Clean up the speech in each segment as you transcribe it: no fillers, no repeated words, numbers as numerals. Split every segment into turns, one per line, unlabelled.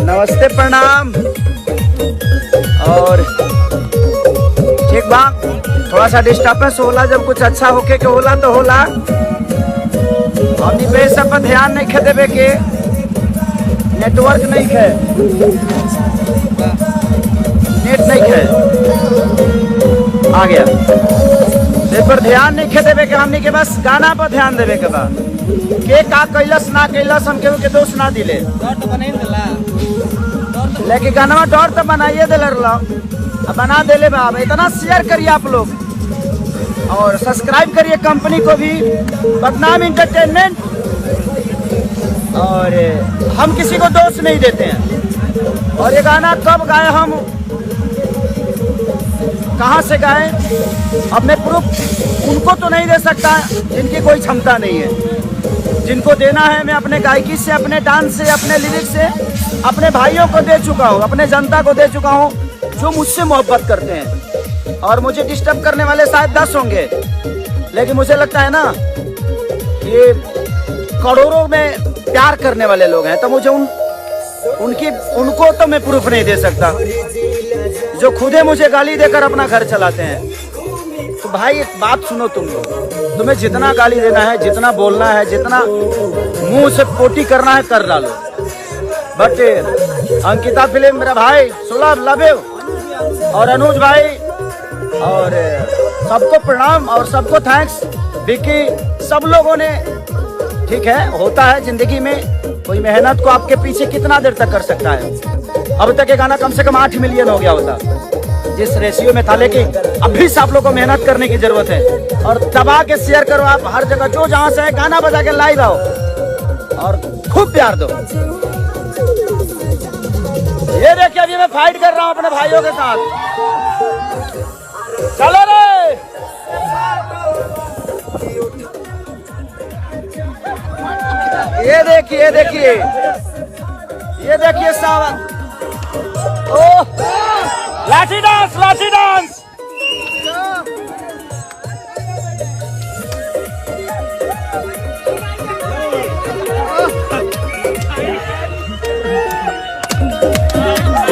नमस्ते प्रणाम। और ठीक बा, थोड़ा सा डिस्टर्बेंस होला, जब कुछ अच्छा होके के होला तो होला। हमनी पे सब पर ध्यान नहीं खे देवे के, नेटवर्क नहीं खे, नेट नहीं खे आ गया, इस पर ध्यान नहीं खे देवे के। हमनी के बस गाना पर ध्यान देवे के बा। के का कैलस ना कैलस हम केहू के दोष ना दिले, लेकिन गाना डर तो बनाइए दिल बना देले बा। इतना शेयर करिए आप लोग और सब्सक्राइब करिए कंपनी को भी, बदनाम इंटरटेनमेंट। और हम किसी को दोष नहीं देते हैं। और ये गाना कब गाए, हम कहाँ से गाए, अब मैं प्रूफ उनको तो नहीं दे सकता जिनकी कोई क्षमता नहीं है। जिनको देना है मैं अपने गायकी से, अपने डांस से, अपने लिरिक्स से अपने भाइयों को दे चुका हूँ, अपने जनता को दे चुका हूँ जो मुझसे मोहब्बत करते हैं। और मुझे डिस्टर्ब करने वाले शायद 10 होंगे, लेकिन मुझे लगता है ना ये करोड़ों में प्यार करने वाले लोग हैं। तो मुझे उनको तो मैं प्रूफ नहीं दे सकता, जो खुदे मुझे गाली देकर अपना घर चलाते हैं। तो भाई एक बात सुनो, तुम्हें जितना गाली देना है, जितना बोलना है, जितना मुंह से पोटी करना है कर डालो। बट अंकिता फिल्म, मेरा भाई सुलभ, लव यू, और अनुज भाई, और सबको प्रणाम और सबको थैंक्स। विकी, सब लोगों ने, ठीक है, होता है जिंदगी में, कोई मेहनत को आपके पीछे कितना देर तक कर सकता है। अब तक ये गाना कम से कम 8 मिलियन हो गया होता जिस रेशियो में था, लेकिन अभी से आप लोगों को मेहनत करने की जरूरत है। और दबा के शेयर करो आप हर जगह, जो जहां से है गाना बजा के लाइव आओ और खूब प्यार दो। ये देखिए अभी मैं फाइट कर रहा हूं अपने भाइयों के साथ, चलो रे। ये देखिए, ये देखिए, ये देखिए सावन, ओह लाठी डांस, लाठी डांस।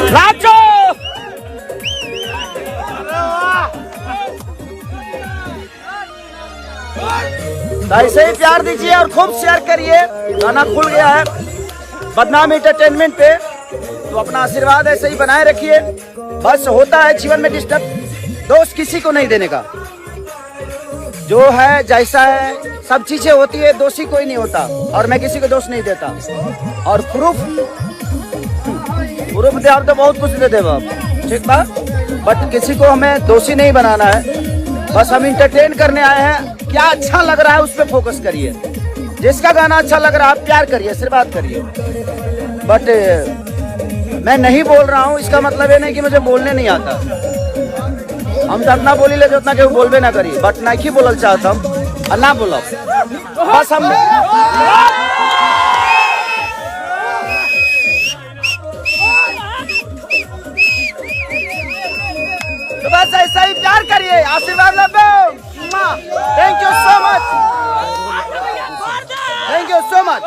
राजो ऐसे ही प्यार दीजिए और खूब शेयर करिए। गाना खुल गया है बदनाम इंटरटेनमेंट पे, तो अपना आशीर्वाद ऐसे ही बनाए रखिए। बस होता है जीवन में डिस्टर्ब, दोष किसी को नहीं देने का, जो है जैसा है, सब चीजें होती है, दोषी कोई नहीं होता। और मैं किसी को दोष नहीं देता। और प्रूफ दे आप तो बहुत कुछ दे देगा, ठीक बा, बट किसी को हमें दोषी नहीं बनाना है। बस हम इंटरटेन करने आए हैं। क्या अच्छा लग रहा है उस पर फोकस करिए, जिसका गाना अच्छा लग रहा है प्यार करिए, आशीर्वाद करिए। बट मैं नहीं बोल रहा हूँ, इसका मतलब ये नहीं कि मुझे बोलने नहीं आता। हम तो अपना बोली ले, उतना केहू बोलबे ना करिए। बट नहीं बोलल चाहता हम ना बोलो, बस हम तो बस ऐसा ही प्यार करिए, आशीर्वाद लो। Thank you so much, thank you so much.